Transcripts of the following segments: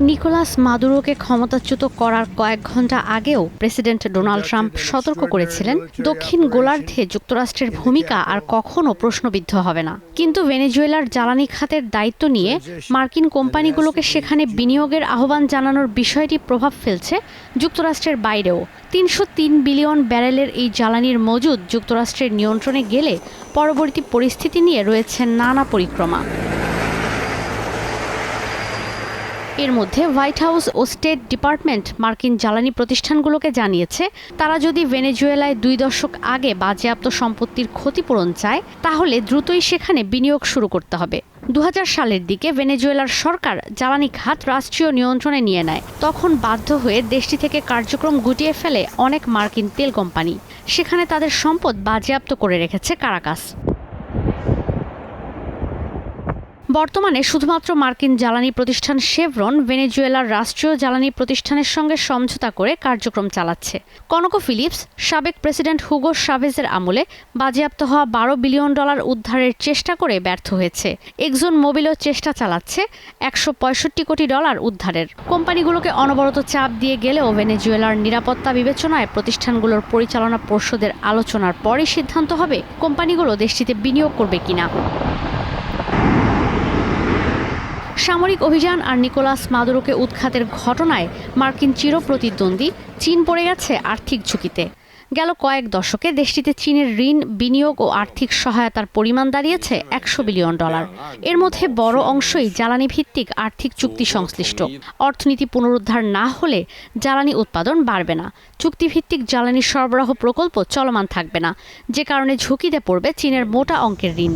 Nicolas মাদুরোকে ক্ষমতাচ্যুত করার কয়েক ঘণ্টা আগেও প্রেসিডেন্ট ডোনাল্ড ট্রাম্প সতর্ক করেছিলেন, দক্ষিণ গোলার্ধে যুক্তরাষ্ট্রের ভূমিকা আর কখনো প্রশ্নবিদ্ধ হবে না। কিন্তু ভেনেজুয়েলার জ্বালানি খাতের দায়িত্ব নিয়ে মার্কিন কোম্পানিগুলোকে সেখানে বিনিয়োগের আহ্বান জানানোর বিষয়টি প্রভাব ফেলছে যুক্তরাষ্ট্রের বাইরেও। ৩০৩ বিলিয়ন ব্যারেলের এই জ্বালানির মজুদ যুক্তরাষ্ট্রের নিয়ন্ত্রণে গেলে পরবর্তী পরিস্থিতি নিয়ে রয়েছে নানা পরিক্রমা। এর মধ্যে হোয়াইট হাউস ও স্টেট ডিপার্টমেন্ট মার্কিন জ্বালানি প্রতিষ্ঠানগুলোকে জানিয়েছে, তারা যদি ভেনেজুয়েলায় ২ দশক আগে বাজেয়াপ্ত সম্পত্তির ক্ষতিপূরণ চায়, তাহলে দ্রুতই সেখানে বিনিয়োগ শুরু করতে হবে। ২০০০ সালের দিকে ভেনেজুয়েলার সরকার জ্বালানি খাত রাষ্ট্রীয় নিয়ন্ত্রণে নিয়ে নেয়। তখন বাধ্য হয়ে দেশটি থেকে কার্যক্রম গুটিয়ে ফেলে অনেক মার্কিন তেল কোম্পানি। সেখানে তাদের সম্পদ বাজেয়াপ্ত করে রেখেছে কারাকাস। বর্তমানে শুধুমাত্র মার্কিন জ্বালানি প্রতিষ্ঠান শেভরন ভেনেজুয়েলার রাষ্ট্রীয় জ্বালানি প্রতিষ্ঠানের সঙ্গে সমঝোতা করে কার্যক্রম চালাচ্ছে। কনকোফিলিপস সাবেক প্রেসিডেন্ট হুগো শাভেজের আমলে বাজেয়াপ্ত হওয়া $১২ বিলিয়ন উদ্ধারের চেষ্টা করে ব্যর্থ হয়েছে। এক্সন মোবিলও চেষ্টা চালাচ্ছে $১৬৫ কোটি উদ্ধারের। কোম্পানিগুলোকে অনবরত চাপ দিয়ে গেলেও ভেনেজুয়েলার নিরাপত্তা বিবেচনায় প্রতিষ্ঠানগুলোর পরিচালনা পর্ষদের আলোচনার পরই সিদ্ধান্ত হবে কোম্পানিগুলো দেশটিতে বিনিয়োগ করবে কিনা। সামরিক অভিযান আর নিকোলাস মাদুরোকে উৎখাতের ঘটনায় মার্কিন চিরপ্রতিদ্বন্দ্বী চীন পড়ে গেছে আর্থিক ঝুঁকিতে। গেল কয়েক দশকে দেশটিতে চীনের ঋণ, বিনিয়োগ ও আর্থিক সহায়তার পরিমাণ দাঁড়িয়েছে $১০০ বিলিয়ন। এর মধ্যে বড় অংশই জ্বালানি ভিত্তিক আর্থিক চুক্তি সংশ্লিষ্ট। অর্থনীতি পুনরুদ্ধার না হলে জ্বালানি উৎপাদন বাড়বে না, চুক্তিভিত্তিক জ্বালানি সরবরাহ প্রকল্প চলমান থাকবে না, যে কারণে ঝুঁকিতে পড়বে চীনের মোটা অঙ্কের ঋণ।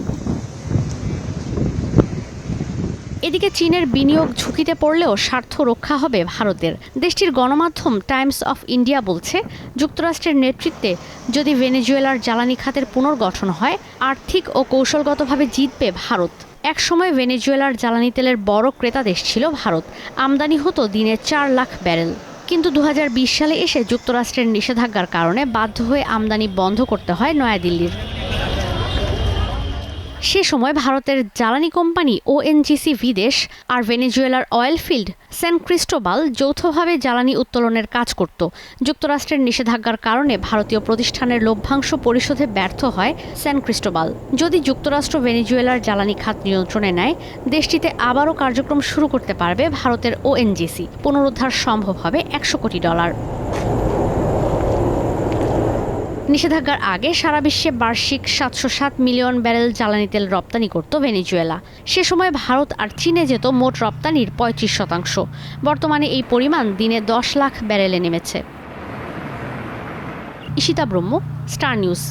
এদিকে চীনের বিনিয়োগ ঝুঁকিতে পড়লেও স্বার্থ রক্ষা হবে ভারতের। দেশটির গণমাধ্যম টাইমস অফ ইন্ডিয়া বলছে, যুক্তরাষ্ট্রের নেতৃত্বে যদি ভেনেজুয়েলার জ্বালানি খাতের পুনর্গঠন হয়, আর্থিক ও কৌশলগতভাবে জিতবে ভারত। একসময় ভেনেজুয়েলার জ্বালানি তেলের বড় ক্রেতা দেশ ছিল ভারত। আমদানি হতো দিনে ৪ লাখ ব্যারেল। কিন্তু ২০২০ সালে এসে যুক্তরাষ্ট্রের নিষেধাজ্ঞার কারণে বাধ্য হয়ে আমদানি বন্ধ করতে হয় নয়াদিল্লির। সে সময় ভারতের জ্বালানি কোম্পানি ওএনজিসি ভিদেশ আর ভেনেজুয়েলার অয়েল ফিল্ড সেন ক্রিস্টোবাল যৌথভাবে জ্বালানি উত্তোলনের কাজ করত। যুক্তরাষ্ট্রের নিষেধাজ্ঞার কারণে ভারতীয় প্রতিষ্ঠানের লভ্যাংশ পরিশোধে ব্যর্থ হয় সেন ক্রিস্টোবাল। যদি যুক্তরাষ্ট্র ভেনেজুয়েলার জ্বালানি খাত নিয়ন্ত্রণে নেয়, দেশটিতে আবারও কার্যক্রম শুরু করতে পারবে ভারতের ওএনজিসি। পুনরুদ্ধার সম্ভব হবে $১০০ কোটি। নিষেধাজ্ঞার আগে সারা বিশ্বে বার্ষিক ৭০৭ মিলিয়ন ব্যারেল জ্বালানি তেল রপ্তানি করত ভেনেজুয়েলা। সে সময় ভারত আর চীনে যেত মোট রপ্তানির ৩৫%। বর্তমানে এই পরিমাণ দিনে ১০ লাখ ব্যারেলে নেমেছে। ঈশিতা ব্রহ্ম, স্টার নিউজ।